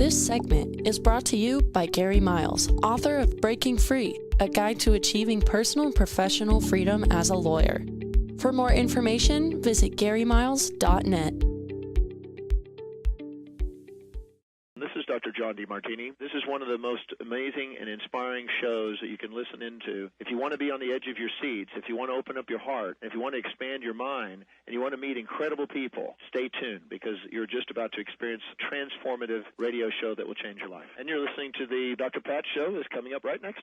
This segment is brought to you by Gary Miles, author of Breaking Free, a guide to achieving personal and professional freedom as a lawyer. For more information, visit GaryMiles.net. This is Dr. John DeMartini. This is one of the most amazing and inspiring shows that you can listen into. If you want to be on the edge of your seats, if you want to open up your heart, if you want to expand your mind, and you want to meet incredible people, stay tuned because you're just about to experience a transformative radio show that will change your life. And you're listening to the Dr. Pat Show that's coming up right next.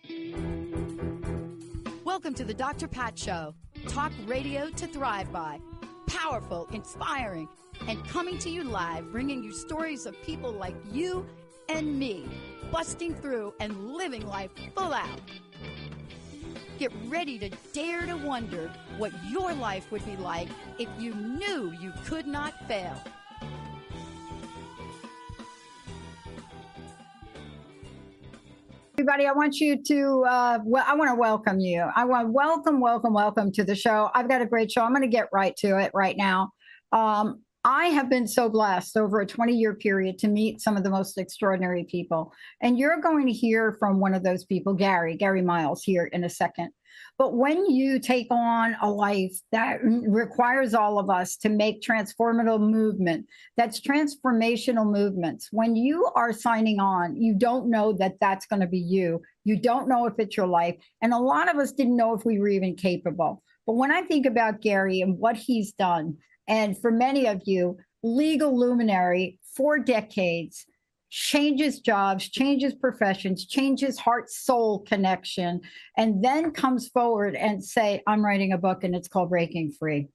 Welcome to the Dr. Pat Show. Talk radio to thrive by. Powerful, inspiring, and coming to you live, bringing you stories of people like you and me, busting through and living life full out. Get ready to dare to wonder what your life would be like if you knew you could not fail. Everybody, I want you to, I want to welcome you. I want welcome to the show. I've got a great show. I'm going to get right to it right now. I have been so blessed over a 20-year period to meet some of the most extraordinary people. And you're going to hear from one of those people, Gary Miles, here in a second. But when you take on a life that requires all of us to make transformative movement, that's transformational movements. When you are signing on, you don't know that that's going to be you. You don't know if it's your life. And a lot of us didn't know if we were even capable. But when I think about Gary and what he's done, and for many of you, legal luminary, 4 decades, changes jobs, changes professions, changes heart-soul connection, and then comes forward and say, I'm writing a book and it's called Breaking Free,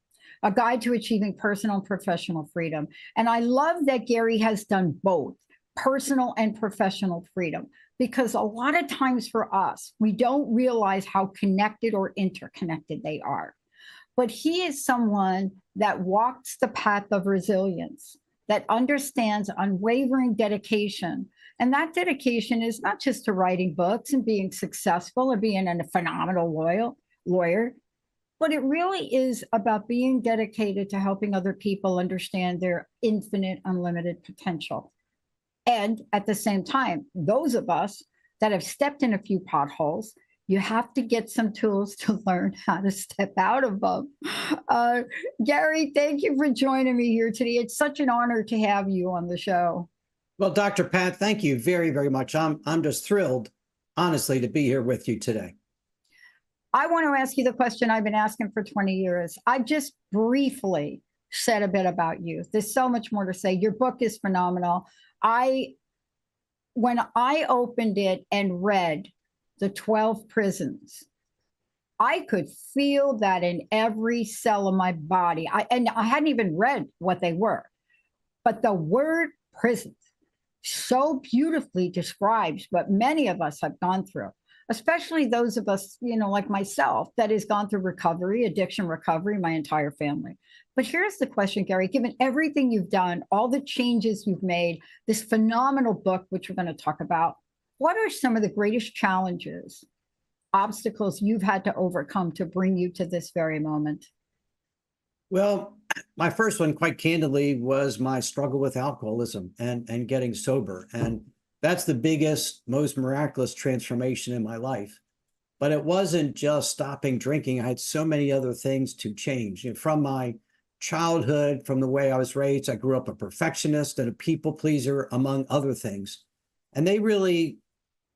a guide to achieving personal and professional freedom. And I love that Gary has done both, personal and professional freedom, because a lot of times for us, we don't realize how connected or interconnected they are. But he is someone that walks the path of resilience, that understands unwavering dedication. And that dedication is not just to writing books and being successful or being a phenomenal lawyer, but it really is about being dedicated to helping other people understand their infinite, unlimited potential. And at the same time, those of us that have stepped in a few potholes, you have to get some tools to learn how to step out of them. Gary, thank you for joining me here today. It's such an honor to have you on the show. Well, Dr. Pat, thank you very, very much. I'm just thrilled, honestly, to be here with you today. I want to ask you the question I've been asking for 20 years. I just briefly said a bit about you. There's so much more to say. Your book is phenomenal. When I opened it and read the 12 prisons, I could feel that in every cell of my body. And I hadn't even read what they were, but the word prison so beautifully describes what many of us have gone through, especially those of us, like myself, that has gone through recovery, addiction recovery, my entire family. But here's the question, Gary, given everything you've done, all the changes you've made, this phenomenal book, which we're going to talk about, what are some of the greatest challenges, obstacles you've had to overcome to bring you to this very moment? Well, my first one, quite candidly, was my struggle with alcoholism and getting sober. And that's the biggest, most miraculous transformation in my life. But it wasn't just stopping drinking. I had so many other things to change. From my childhood, from the way I was raised, I grew up a perfectionist and a people pleaser, among other things. And they really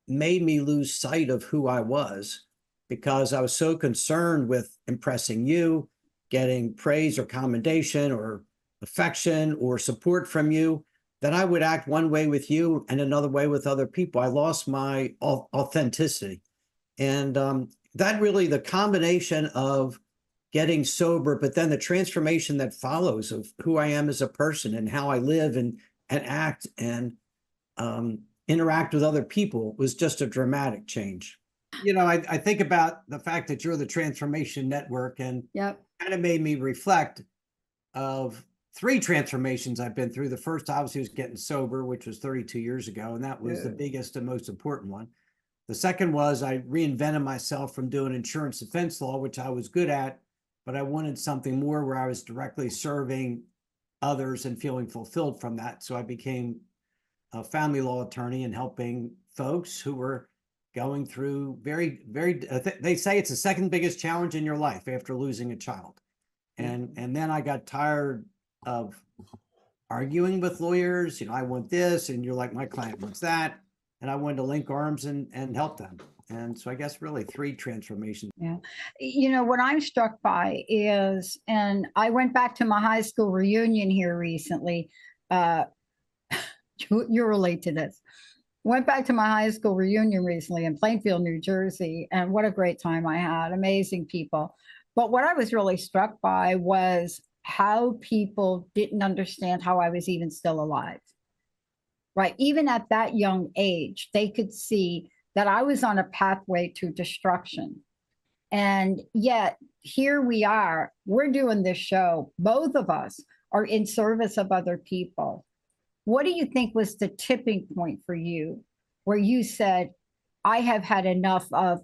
made me lose sight of who I was because I was so concerned with impressing you, getting praise or commendation or affection or support from you, that I would act one way with you and another way with other people. I lost my authenticity. And that really, the combination of getting sober, but then the transformation that follows of who I am as a person and how I live and act and interact with other people was just a dramatic change. I think about the fact that you're the Transformation Network, and kind of made me reflect of 3 transformations I've been through. The first, obviously, was getting sober, which was 32 years ago, and that was the biggest and most important one. The second was I reinvented myself from doing insurance defense law, which I was good at, but I wanted something more where I was directly serving others and feeling fulfilled from that. So I became a family law attorney and helping folks who were going through they say it's the second biggest challenge in your life after losing a child. And then I got tired of arguing with lawyers. I want this, and you're like, my client wants that. And I wanted to link arms and help them. And so I guess really 3 transformations. Yeah. What I'm struck by is, and I went back to my high school reunion here recently. You relate to this. Went back to my high school reunion recently in Plainfield, New Jersey. And what a great time I had. Amazing people. But what I was really struck by was how people didn't understand how I was even still alive. Right. Even at that young age, they could see that I was on a pathway to destruction. And yet here we are, we're doing this show. Both of us are in service of other people. What do you think was the tipping point for you where you said, I have had enough of ...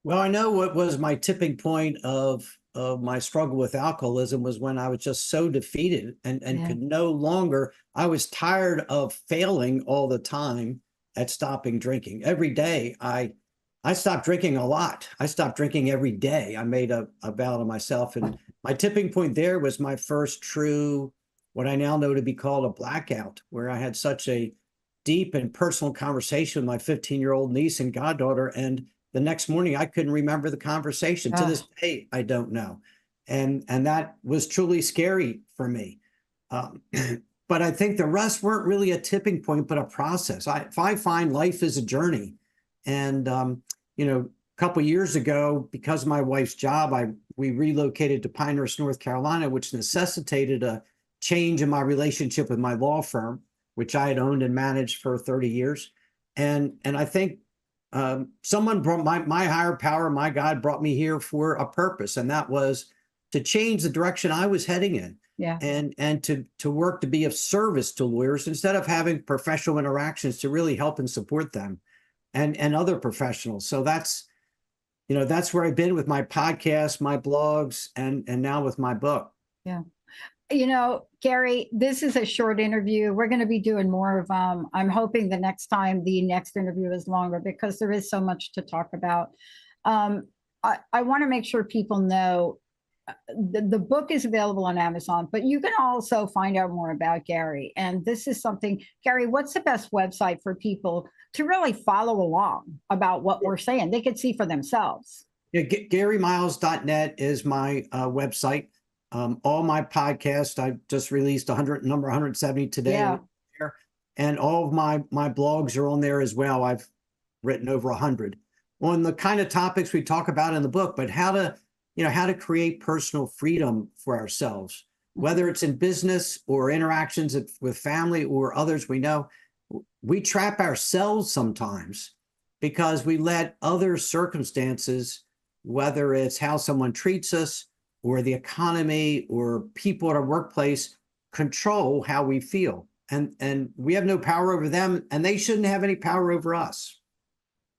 Well, I know what was my tipping point of my struggle with alcoholism was when I was just so defeated and could no longer, I was tired of failing all the time at stopping drinking. Every day, I stopped drinking a lot. I stopped drinking every day. I made a vow to myself. And my tipping point there was my first true, what I now know to be called a blackout, where I had such a deep and personal conversation with my 15-year-old niece and goddaughter. And the next morning, I couldn't remember the conversation. To this day, I don't know. And that was truly scary for me. But I think the rest weren't really a tipping point, but a process. I find life is a journey. And, a couple of years ago, because of my wife's job, we relocated to Pinehurst, North Carolina, which necessitated a change in my relationship with my law firm, which I had owned and managed for 30 years. And I think someone brought my higher power, my God brought me here for a purpose. And that was to change the direction I was heading in. Yeah. And to work to be of service to lawyers instead of having professional interactions, to really help and support them and other professionals. So that's where I've been with my podcast, my blogs, and now with my book. Yeah. Gary, this is a short interview. We're going to be doing more of them. I'm hoping the next interview is longer because there is so much to talk about. I want to make sure people know the book is available on Amazon, but you can also find out more about Gary. And this is something, Gary, what's the best website for people to really follow along about what we're saying? They could see for themselves. Yeah, GaryMiles.net is my website. All my podcasts, I just released number 170 today. Yeah. And all of my blogs are on there as well. I've written over 100 on the kind of topics we talk about in the book, but how to create personal freedom for ourselves, whether it's in business or interactions with family or others we know. We trap ourselves sometimes because we let other circumstances, whether it's how someone treats us or the economy or people at our workplace, control how we feel. And we have no power over them, and they shouldn't have any power over us.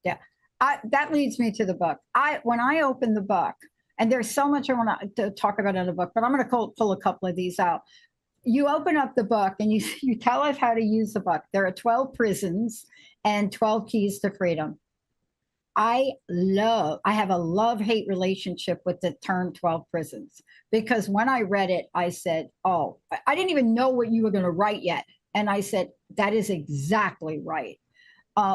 Yeah, that leads me to the book. When I open the book, and there's so much I want to talk about in the book, but I'm going to pull a couple of these out. You open up the book and you tell us how to use the book. There are 12 prisons and 12 keys to freedom. I have a love-hate relationship with the term 12 prisons, because when I read it, I said, oh, I didn't even know what you were going to write yet. And I said, that is exactly right.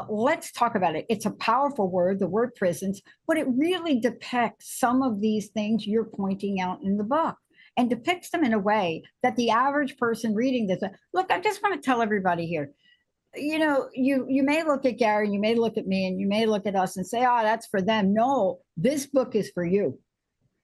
Let's talk about it. It's a powerful word, the word prisons, but it really depicts some of these things you're pointing out in the book, and depicts them in a way that the average person reading this, look, I just want to tell everybody here, you may look at Gary, you may look at me, and you may look at us and say, oh, that's for them. No, this book is for you.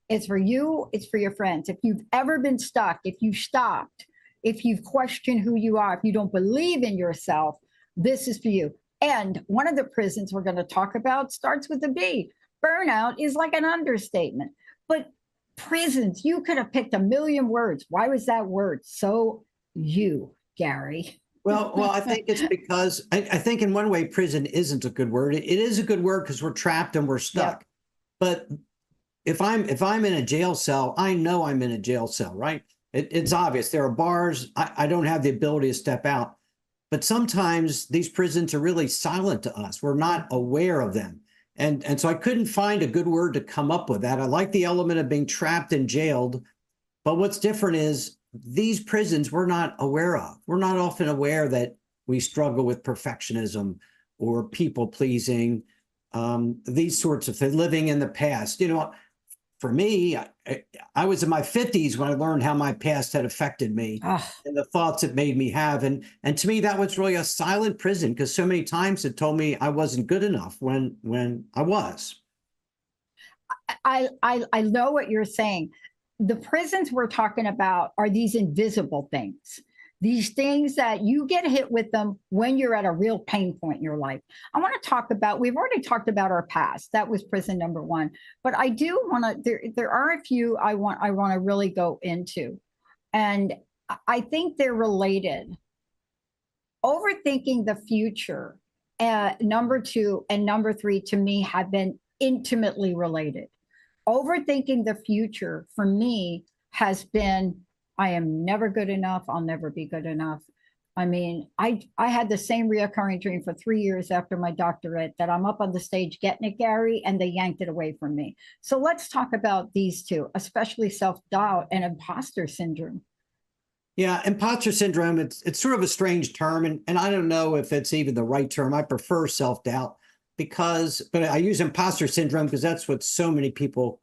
It's for you. It's for your friends. If you've ever been stuck, if you've stopped, if you've questioned who you are, if you don't believe in yourself, this is for you. And one of the prisons we're going to talk about starts with a B. Burnout is like an understatement. But prisons, you could have picked a million words. Why was that word so you, Gary? Well, I think it's because I think in one way prison isn't a good word. It is a good word because we're trapped and we're stuck. Yeah. But if I'm in a jail cell, I know I'm in a jail cell, right? It's obvious. There are bars. I don't have the ability to step out. But sometimes these prisons are really silent to us. We're not aware of them. And so I couldn't find a good word to come up with that. I like the element of being trapped and jailed. But what's different is these prisons we're not aware of. We're not often aware that we struggle with perfectionism or people pleasing, these sorts of things, living in the past. You know, for me, I was in my 50s when I learned how my past had affected me and the thoughts it made me have. And to me, that was really a silent prison because so many times it told me I wasn't good enough when I was. I know what you're saying. The prisons we're talking about are these invisible things. These things that you get hit with them when you're at a real pain point in your life. I want to talk about, we've already talked about our past. That was prison number one. But I do want to, there are a few I want to really go into. And I think they're related. Overthinking the future, number two, and number three to me have been intimately related. Overthinking the future for me has been, I am never good enough. I'll never be good enough. I mean, I had the same reoccurring dream for 3 years after my doctorate that I'm up on the stage getting it, Gary, and they yanked it away from me. So let's talk about these two, especially self-doubt and imposter syndrome. Yeah, imposter syndrome, it's sort of a strange term, and I don't know if it's even the right term. I prefer self-doubt but I use imposter syndrome because that's what so many people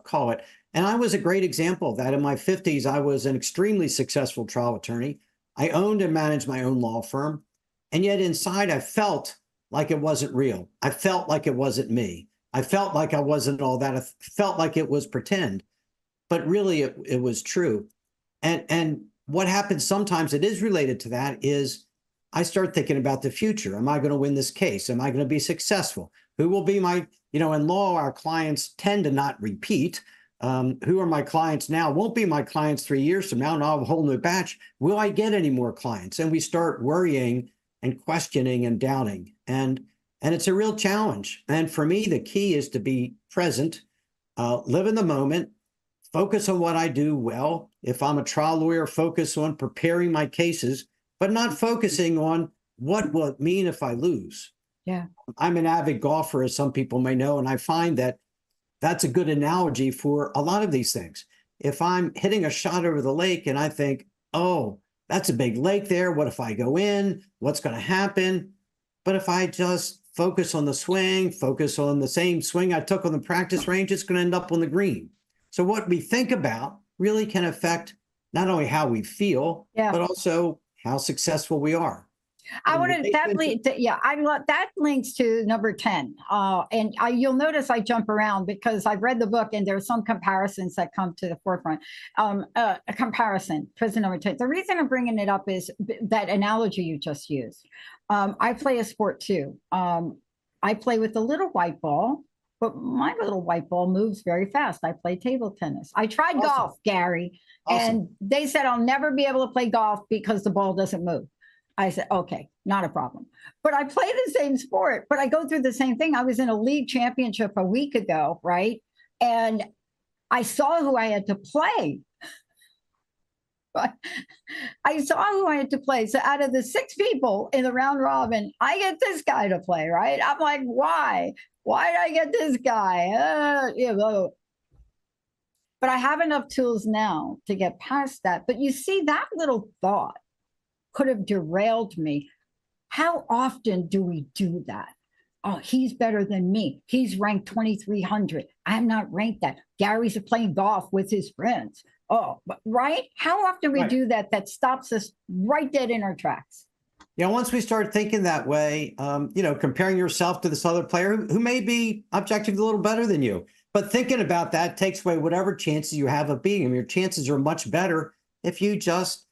call it. And I was a great example of that. In my 50s, I was an extremely successful trial attorney. I owned and managed my own law firm. And yet inside, I felt like it wasn't real. I felt like it wasn't me. I felt like I wasn't all that. I felt like it was pretend. But really, it was true. And what happens sometimes, it is related to that, is I start thinking about the future. Am I going to win this case? Am I going to be successful? Who will be my, in law, our clients tend to not repeat. Who are my clients now? Won't be my clients 3 years from now, and I'll have a whole new batch. Will I get any more clients? And we start worrying and questioning and doubting. And it's a real challenge. And for me, the key is to be present, live in the moment, focus on what I do well. If I'm a trial lawyer, focus on preparing my cases, but not focusing on what will it mean if I lose. Yeah. I'm an avid golfer, as some people may know, and I find that that's a good analogy for a lot of these things. If I'm hitting a shot over the lake and I think, oh, that's a big lake there. What if I go in? What's going to happen? But if I just focus on the swing, focus on the same swing I took on the practice range, it's going to end up on the green. So what we think about really can affect not only how we feel, but also how successful we are. I want to that links to number 10. You'll notice I jump around because I've read the book and there's some comparisons that come to the forefront. A comparison, prison number 10. The reason I'm bringing it up is that analogy you just used. I play a sport too. I play with a little white ball, but my little white ball moves very fast. I play table tennis. I tried golf, Gary, and they said I'll never be able to play golf because the ball doesn't move. I said, okay, not a problem. But I play the same sport, but I go through the same thing. I was in a league championship a week ago, right? And I saw who I had to play. I saw who I had to play. So out of the 6 people in the round robin, I get this guy to play, right? I'm like, why? Why did I get this guy? But I have enough tools now to get past that. But you see, that little thought could have derailed me. How often do we do that? Oh, he's better than me. He's ranked 2,300. I'm not ranked that. Gary's playing golf with his friends. Oh, right? How often we do that stops us right dead in our tracks? Yeah, once we start thinking that way, comparing yourself to this other player who may be objectively a little better than you, but thinking about that takes away whatever chances you have of beating him. Your chances are much better if you just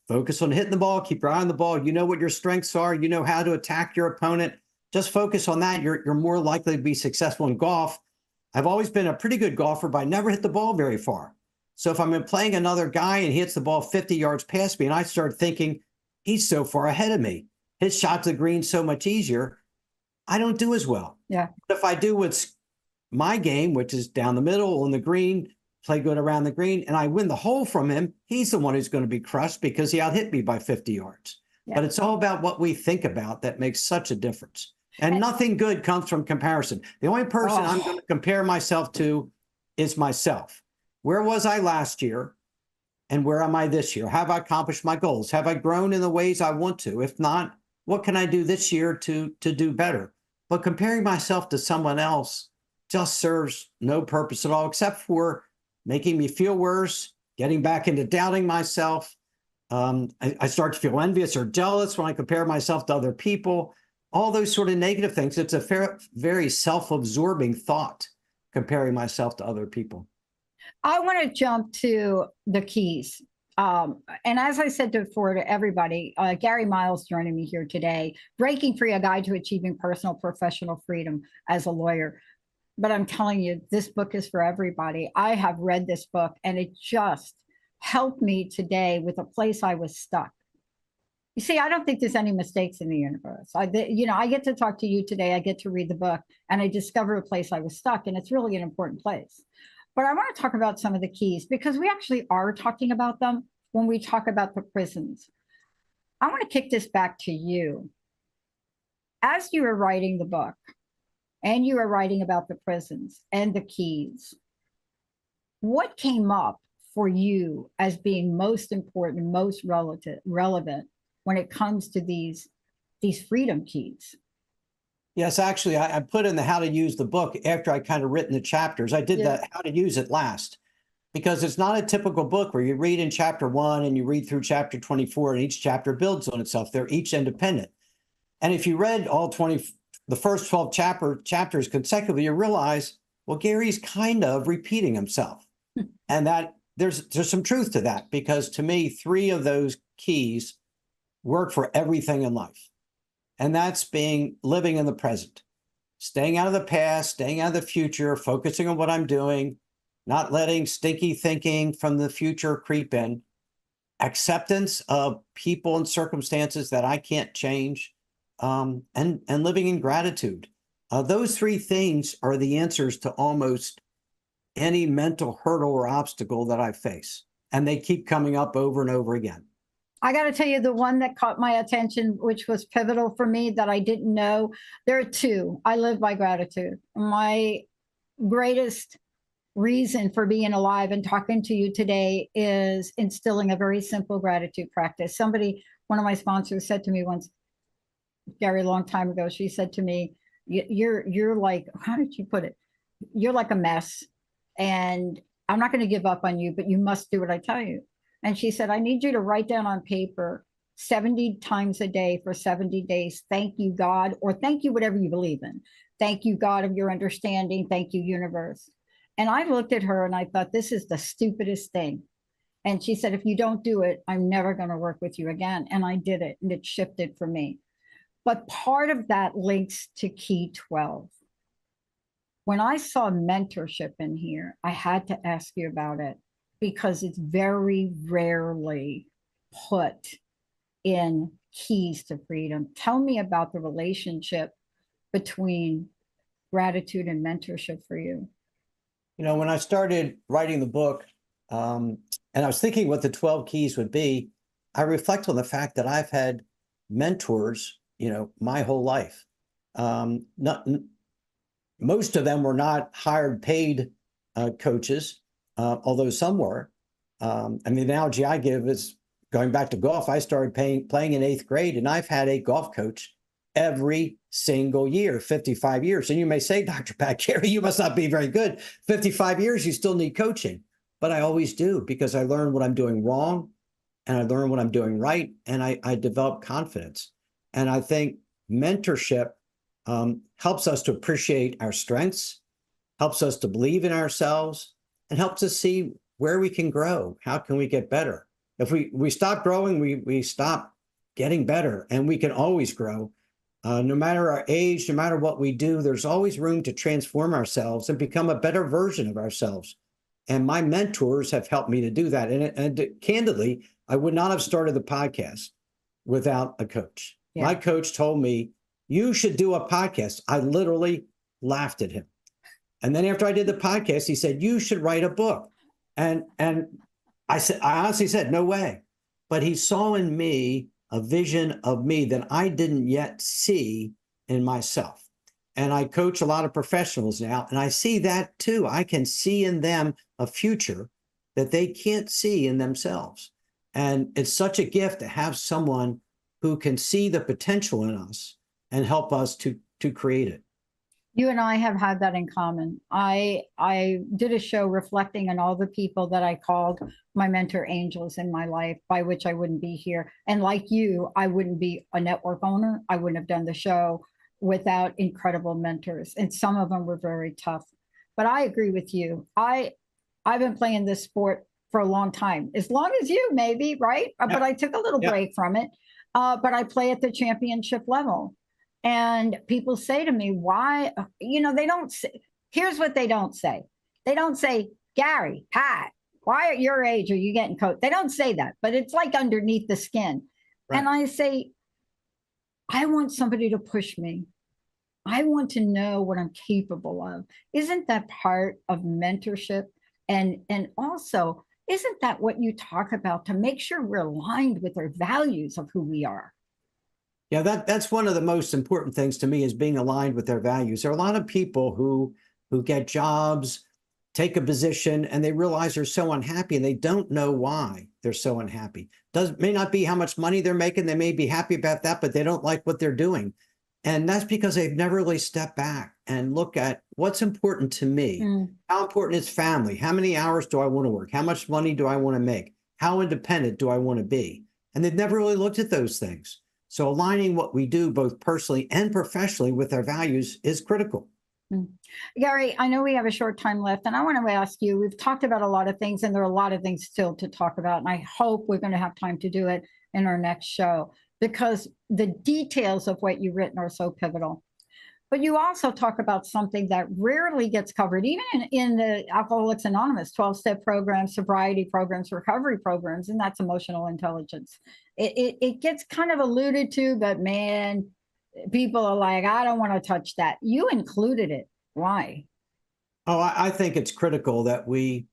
focus on hitting the ball, keep your eye on the ball. You know what your strengths are. You know how to attack your opponent. Just focus on that. You're more likely to be successful in golf. I've always been a pretty good golfer, but I never hit the ball very far. So if I'm playing another guy and he hits the ball 50 yards past me and I start thinking, he's so far ahead of me, his shot to the green so much easier, I don't do as well. Yeah. But if I do what's my game, which is down the middle on the green, play good around the green, and I win the hole from him, he's the one who's going to be crushed because he out hit me by 50 yards. Yeah. But it's all about what we think about that makes such a difference. And nothing good comes from comparison. The only person I'm going to compare myself to is myself. Where was I last year? And where am I this year? Have I accomplished my goals? Have I grown in the ways I want to? If not, what can I do this year to do better? But comparing myself to someone else just serves no purpose at all, except for making me feel worse, getting back into doubting myself. I start to feel envious or jealous when I compare myself to other people, all those sort of negative things. It's a very self-absorbing thought, comparing myself to other people. I want to jump to the keys. And as I said before to everybody, Gary Miles joining me here today, Breaking Free, A Guide to Achieving Personal Professional Freedom as a Lawyer. But I'm telling you, this book is for everybody. I have read this book, and it just helped me today with a place I was stuck. You see, I don't think there's any mistakes in the universe. I get to talk to you today. I get to read the book, and I discover a place I was stuck, and it's really an important place. But I want to talk about some of the keys because we actually are talking about them when we talk about the prisons. I want to kick this back to you. As you were writing the book and you were writing about the prisons and the keys, what came up for you as being most important, most relevant when it comes to these freedom keys? Yes, actually, I put in the how to use the book after I kind of written the chapters. I did that how to use it last, because it's not a typical book where you read in chapter 1 and you read through chapter 24 and each chapter builds on itself. They're each independent. And if you read all the first 12 chapters consecutively, you realize, well, Gary's kind of repeating himself. And that there's some truth to that, because to me, 3 of those keys work for everything in life. And that's living in the present, staying out of the past, staying out of the future, focusing on what I'm doing, not letting stinky thinking from the future creep in, acceptance of people and circumstances that I can't change, and living in gratitude. Those 3 things are the answers to almost any mental hurdle or obstacle that I face. And they keep coming up over and over again. I got to tell you, the one that caught my attention, which was pivotal for me that I didn't know, there are 2. I live by gratitude. My greatest reason for being alive and talking to you today is instilling a very simple gratitude practice. One of my sponsors said to me once, Gary, a long time ago, she said to me, you're like, how did she put it? You're like a mess, and I'm not going to give up on you, but you must do what I tell you. And she said, I need you to write down on paper 70 times a day for 70 days. Thank you, God, or thank you, whatever you believe in. Thank you, God, of your understanding. Thank you, universe. And I looked at her and I thought, this is the stupidest thing. And she said, if you don't do it, I'm never going to work with you again. And I did it, and it shifted for me. But part of that links to key 12. When I saw mentorship in here, I had to ask you about it, because it's very rarely put in keys to freedom. Tell me about the relationship between gratitude and mentorship for you. You know, when I started writing the book, and I was thinking what the 12 keys would be, I reflect on the fact that I've had mentors, my whole life. Most of them were not hired, paid coaches. Although some were. And the analogy I give is going back to golf. I started playing in 8th grade, and I've had a golf coach every single year, 55 years. And you may say, Dr. Pat Gary, you must not be very good. 55 years, you still need coaching. But I always do, because I learn what I'm doing wrong, and I learn what I'm doing right, and I develop confidence. And I think mentorship helps us to appreciate our strengths, helps us to believe in ourselves, and helps us see where we can grow. How can we get better? If we stop growing, we stop getting better, and we can always grow. No matter our age, no matter what we do, there's always room to transform ourselves and become a better version of ourselves. And my mentors have helped me to do that. And candidly, I would not have started the podcast without a coach. Yeah. My coach told me, you should do a podcast. I literally laughed at him. And then after I did the podcast, he said, you should write a book. And I honestly said, no way. But he saw in me a vision of me that I didn't yet see in myself. And I coach a lot of professionals now, and I see that too. I can see in them a future that they can't see in themselves. And it's such a gift to have someone who can see the potential in us and help us to create it. You and I have had that in common. I did a show reflecting on all the people that I called my mentor angels in my life, by which I wouldn't be here. And like you, I wouldn't be a network owner. I wouldn't have done the show without incredible mentors. And some of them were very tough. But I agree with you. I've been playing this sport for a long time, as long as you, maybe, right? Yep. But I took a little break from it. But I play at the championship level. And people say to me, why, they don't say, here's what they don't say. They don't say, Gary, Pat, why at your age are you getting coached? They don't say that, but it's like underneath the skin. Right. And I say, I want somebody to push me. I want to know what I'm capable of. Isn't that part of mentorship? And also, isn't that what you talk about, to make sure we're aligned with our values of who we are? Yeah, that's one of the most important things to me, is being aligned with their values. There are a lot of people who get jobs, take a position, and they realize they're so unhappy, and they don't know why they're so unhappy. May not be how much money they're making. They may be happy about that, but they don't like what they're doing. And that's because they've never really stepped back and look at what's important to me. How important is family? How many hours do I want to work? How much money do I want to make? How independent do I want to be? And they've never really looked at those things. So aligning what we do, both personally and professionally, with our values is critical. Gary, I know we have a short time left, and I want to ask you, we've talked about a lot of things, and there are a lot of things still to talk about, and I hope we're going to have time to do it in our next show, because the details of what you've written are so pivotal. But you also talk about something that rarely gets covered, even in the Alcoholics Anonymous 12-step programs, sobriety programs, recovery programs, and that's emotional intelligence. It gets kind of alluded to, but man, people are like, I don't want to touch that. You included it. Why? Oh, I think it's critical that we,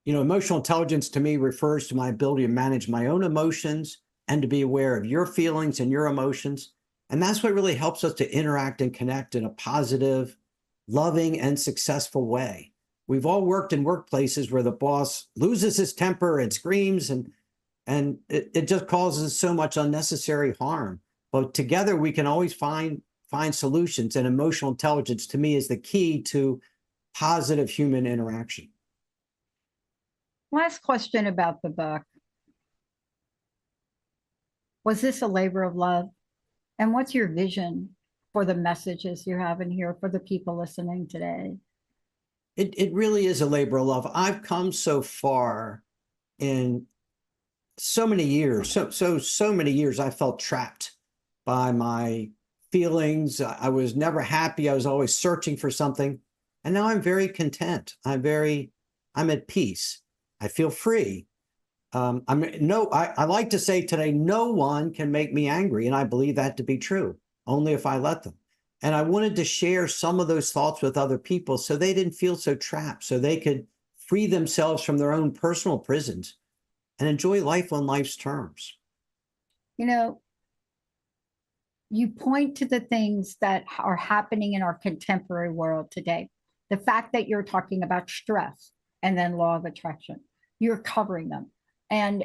emotional intelligence to me refers to my ability to manage my own emotions and to be aware of your feelings and your emotions. And that's what really helps us to interact and connect in a positive, loving, and successful way. We've all worked in workplaces where the boss loses his temper and screams, and it just causes so much unnecessary harm. But together we can always find solutions, and emotional intelligence to me is the key to positive human interaction. Last question about the book. Was this a labor of love? And what's your vision for the messages you have in here for the people listening today? It really is a labor of love. I've come so far in so many years, so many years. I felt trapped by my feelings. I was never happy. I was always searching for something. And now I'm very content. I'm at peace. I feel free. I like to say today, no one can make me angry. And I believe that to be true, only if I let them. And I wanted to share some of those thoughts with other people so they didn't feel so trapped, so they could free themselves from their own personal prisons and enjoy life on life's terms. You point to the things that are happening in our contemporary world today. The fact that you're talking about stress and then law of attraction, you're covering them. And,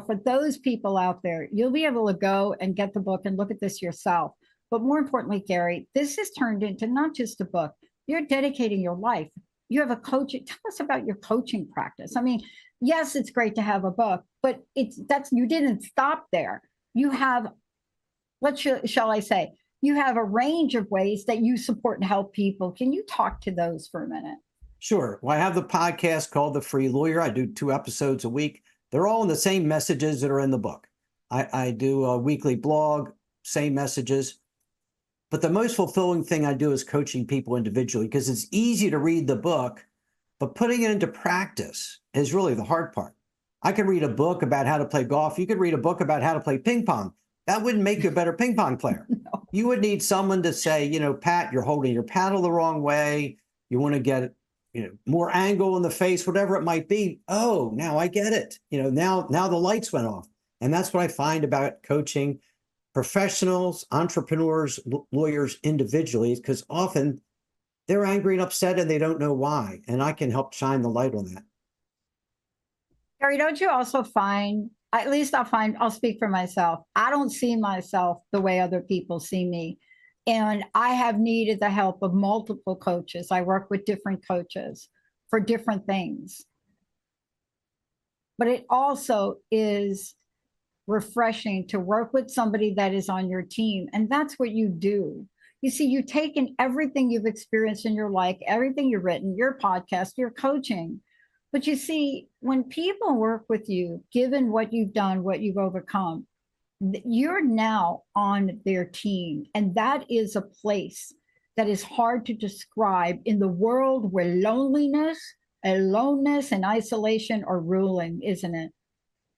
for those people out there, you'll be able to go and get the book and look at this yourself. But more importantly, Gary, this has turned into not just a book. You're dedicating your life. You have a coaching. Tell us about your coaching practice. I mean, yes, it's great to have a book, but you didn't stop there. You have, shall I say, you have a range of ways that you support and help people. Can you talk to those for a minute? Sure. Well, I have the podcast called The Free Lawyer. I do 2 episodes a week. They're all in the same messages that are in the book. I do a weekly blog, same messages. But the most fulfilling thing I do is coaching people individually, because it's easy to read the book, but putting it into practice is really the hard part. I could read a book about how to play golf. You could read a book about how to play ping pong. That wouldn't make you a better ping pong player. No. You would need someone to say, Pat, you're holding your paddle the wrong way. You want to get more angle in the face, whatever it might be. Oh, now I get it. Now the lights went off. And that's what I find about coaching professionals, entrepreneurs, lawyers individually, because often they're angry and upset and they don't know why. And I can help shine the light on that. Gary, don't you also find, at least I'll speak for myself. I don't see myself the way other people see me. And I have needed the help of multiple coaches. I work with different coaches for different things. But it also is refreshing to work with somebody that is on your team. And that's what you do. You see, you've taken everything you've experienced in your life, everything you've written, your podcast, your coaching. But you see, when people work with you, given what you've done, what you've overcome, you're now on their team. And that is a place that is hard to describe in the world where loneliness, aloneness, and isolation are ruling, isn't it?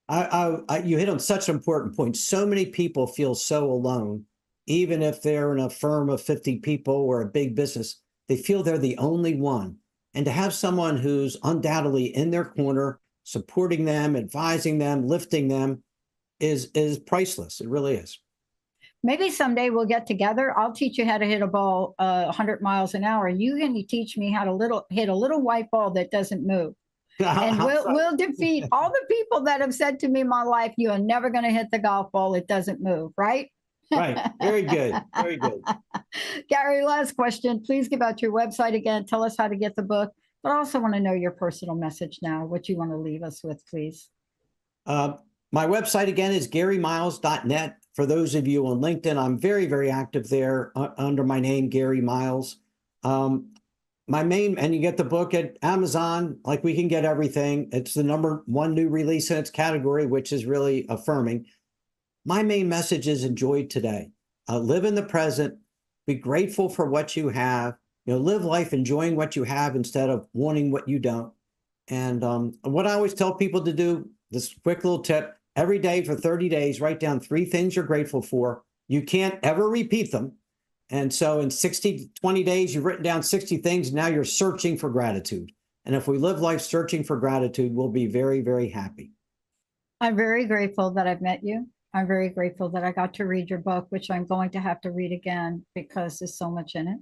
You hit on such an important point. So many people feel so alone, even if they're in a firm of 50 people or a big business, they feel they're the only one. And to have someone who's undoubtedly in their corner, supporting them, advising them, lifting them is priceless. It really is. Maybe someday we'll get together. I'll teach you how to hit a ball 100 miles an hour. You can teach me how to hit a little white ball that doesn't move. And we'll defeat all the people that have said to me in my life, you are never going to hit the golf ball. It doesn't move, right? Right. Very good. Very good. Gary, last question. Please give out your website again. Tell us how to get the book. But I also want to know your personal message now, what you want to leave us with, please. My website again is GaryMiles.net. For those of you on LinkedIn, I'm very, very active there under my name, Gary Miles. And you get the book at Amazon, like we can get everything. It's the #1 new release in its category, which is really affirming. My main message is enjoy today. Live in the present, be grateful for what you have, live life enjoying what you have instead of wanting what you don't. And what I always tell people to do, this quick little tip, every day for 30 days, write down 3 things you're grateful for. You can't ever repeat them. And so in 20 days, you've written down 60 things. Now you're searching for gratitude. And if we live life searching for gratitude, we'll be very, very happy. I'm very grateful that I've met you. I'm very grateful that I got to read your book, which I'm going to have to read again because there's so much in it.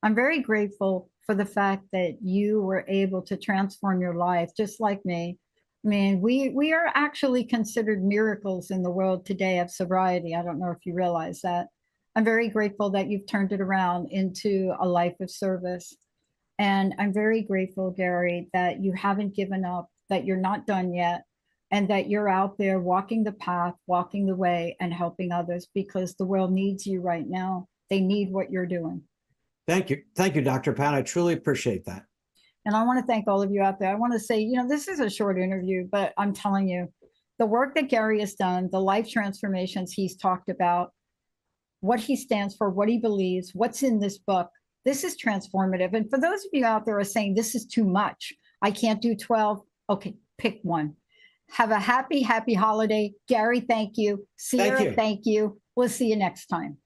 I'm very grateful for the fact that you were able to transform your life just like me. I mean, we are actually considered miracles in the world today of sobriety. I don't know if you realize that. I'm very grateful that you've turned it around into a life of service. And I'm very grateful, Gary, that you haven't given up, that you're not done yet, and that you're out there walking the path, walking the way, and helping others because the world needs you right now. They need what you're doing. Thank you. Thank you, Dr. Pat. I truly appreciate that. And I want to thank all of you out there. I want to say, this is a short interview, but I'm telling you, the work that Gary has done, the life transformations he's talked about, what he stands for, what he believes, what's in this book, this is transformative. And for those of you out there who are saying, this is too much, I can't do 12, okay, pick one. Have a happy, happy holiday. Gary, thank you. Sierra, thank you. We'll see you next time.